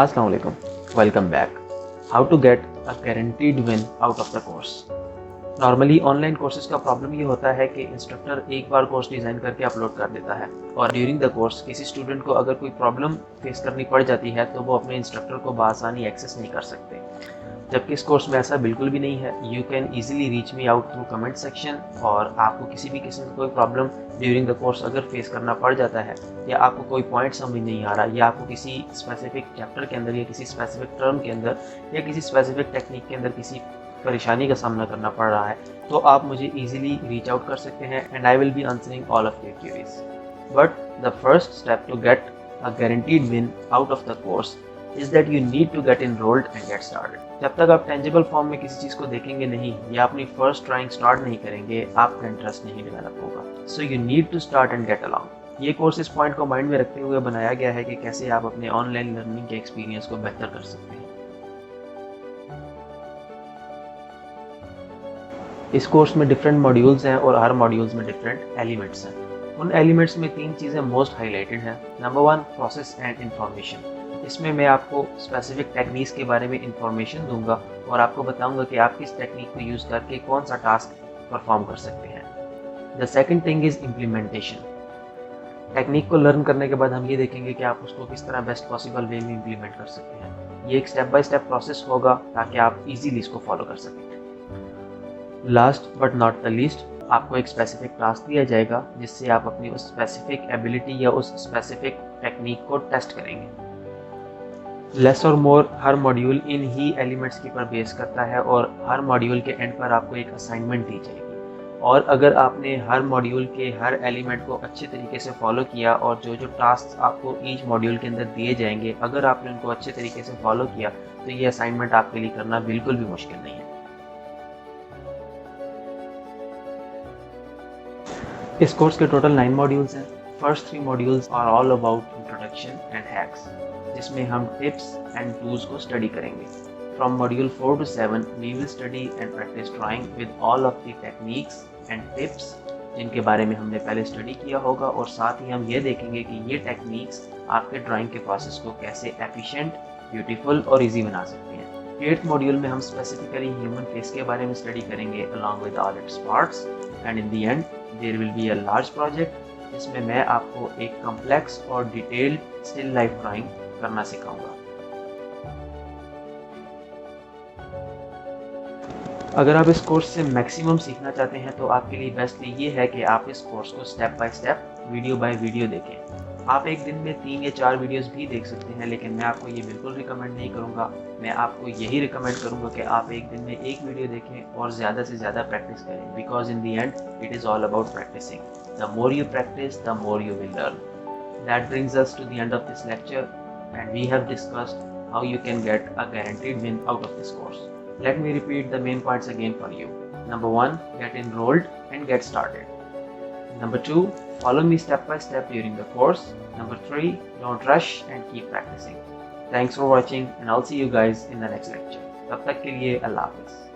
अस्सलाम वालेकुम, welcome back. How to get a guaranteed win out of the course. Normally online courses का problem ये होता है कि इंस्ट्रक्टर एक बार कोर्स डिज़ाइन करके अपलोड कर देता है और ड्यूरिंग द कोर्स किसी स्टूडेंट को अगर कोई प्रॉब्लम फेस करनी पड़ जाती है तो वो अपने इंस्ट्रक्टर को बआसानी एक्सेस नहीं कर सकते। जबकि इस कोर्स में ऐसा बिल्कुल भी नहीं है। You can easily reach me out through comment section, और आपको किसी भी किस्म का कोई प्रॉब्लम ड्यूरिंग द कोर्स अगर फेस करना पड़ जाता है, या आपको कोई पॉइंट समझ नहीं आ रहा, या आपको किसी स्पेसिफिक चैप्टर के अंदर या किसी स्पेसिफिक टर्म के अंदर या किसी स्पेसिफिक टेक्निक के अंदर किसी परेशानी का सामना करना पड़ रहा है, तो आप मुझे ईजिली रीच आउट कर सकते हैं and I will be answering all of your queries. But the first step to get a guaranteed win out of the course is that you need to get enrolled and get started। जब तक आप tangible form में किसी चीज़ को देखेंगे नहीं या अपनी फर्स्ट ट्राइंग स्टार्ट नहीं करेंगे, आपका इंटरेस्ट नहीं डेवलप होगा। So you need to start and get along. ये कोर्स इस पॉइंट को माइंड में रखते हुए बनाया गया है कि कैसे आप अपने ऑनलाइन लर्निंग के एक्सपीरियंस को बेहतर कर सकते हैं। इस कोर्स में डिफरेंट मॉड्यूल्स हैं और हर मॉड्यूल्स में डिफरेंट एलिमेंट्स हैं। उन एलिमेंट्स में 3 चीज़ें मोस्ट हाईलाइटेड हैं। Number 1, process and information. इसमें मैं आपको स्पेसिफिक टेक्निक्स के बारे में इंफॉर्मेशन दूंगा और आपको बताऊंगा कि आप किस टेक्निक को यूज़ करके कौन सा टास्क परफॉर्म कर सकते हैं। The second thing is implementation. Technique को लर्न करने के बाद हम ये देखेंगे कि आप उसको किस तरह बेस्ट पॉसिबल वे में इम्प्लीमेंट कर सकते हैं। ये एक स्टेप बाय स्टेप प्रोसेस होगा ताकि आप इजीली इसको फॉलो कर सकें। Last but not the least, आपको एक स्पेसिफिक टास्क दिया जाएगा जिससे आप अपनी उस स्पेसिफिक एबिलिटी या उस स्पेसिफिक टेक्निक को टेस्ट करेंगे। लेस और मोर हर मॉड्यूल इन ही एलिमेंट्स के पर बेस करता है और हर मॉड्यूल के एंड पर आपको एक असाइनमेंट दी जाएगी, और अगर आपने हर मॉड्यूल के हर एलिमेंट को अच्छे तरीके से फॉलो किया और जो जो टास्क आपको ईच मॉड्यूल के अंदर दिए जाएंगे, अगर आपने उनको अच्छे तरीके से फॉलो किया तो ये असाइनमेंट आपके लिए करना बिल्कुल भी मुश्किल नहीं है। इस कोर्स के टोटल 9 मॉड्यूल्स हैं। First 3 modules are all about introduction and hacks, जिसमें हम टिप्स एंड टूल्स को स्टडी करेंगे। From module 4 to 7 we will study and practice drawing with all of the techniques and tips जिनके बारे में हमने पहले स्टडी किया होगा, और साथ ही हम ये देखेंगे कि ये टेक्निक्स आपके ड्राइंग के प्रोसेस को कैसे एफिशिएंट, ब्यूटीफुल और इजी बना सकते हैं। 8th मॉड्यूल में हम स्पेसिफिकली ह्यूमन फेस के बारे में स्टडी करेंगे along with all its parts, and in the end there will be a large project जिसमें मैं आपको एक कॉम्प्लेक्स और डिटेल्ड स्टिल लाइफ ड्राइंग करना सिखाऊंगा। अगर आप इस कोर्स से मैक्सिमम सीखना चाहते हैं तो आपके लिए बेस्ट ये है कि आप इस कोर्स को step by step, video by video देखें। आप एक दिन में 3 या 4 वीडियोस भी देख सकते हैं, लेकिन मैं आपको ये बिल्कुल रिकमेंड नहीं करूँगा। मैं आपको यही रिकमेंड करूँगा कि आप एक दिन में एक वीडियो देखें और ज़्यादा से ज़्यादा प्रैक्टिस करें, because in the end it is all about practicing. The more you practice the more you will learn. That brings us to the end of this lecture, and we have discussed how you can get a guaranteed win out of this course. Let me repeat the main points again for you. Number 1, get enrolled and get started. Number 2, follow me step by step during the course. Number 3, don't rush and keep practicing. Thanks for watching, and I'll see you guys in the next lecture. तब तक के लिए अल्लाह हाफिज़।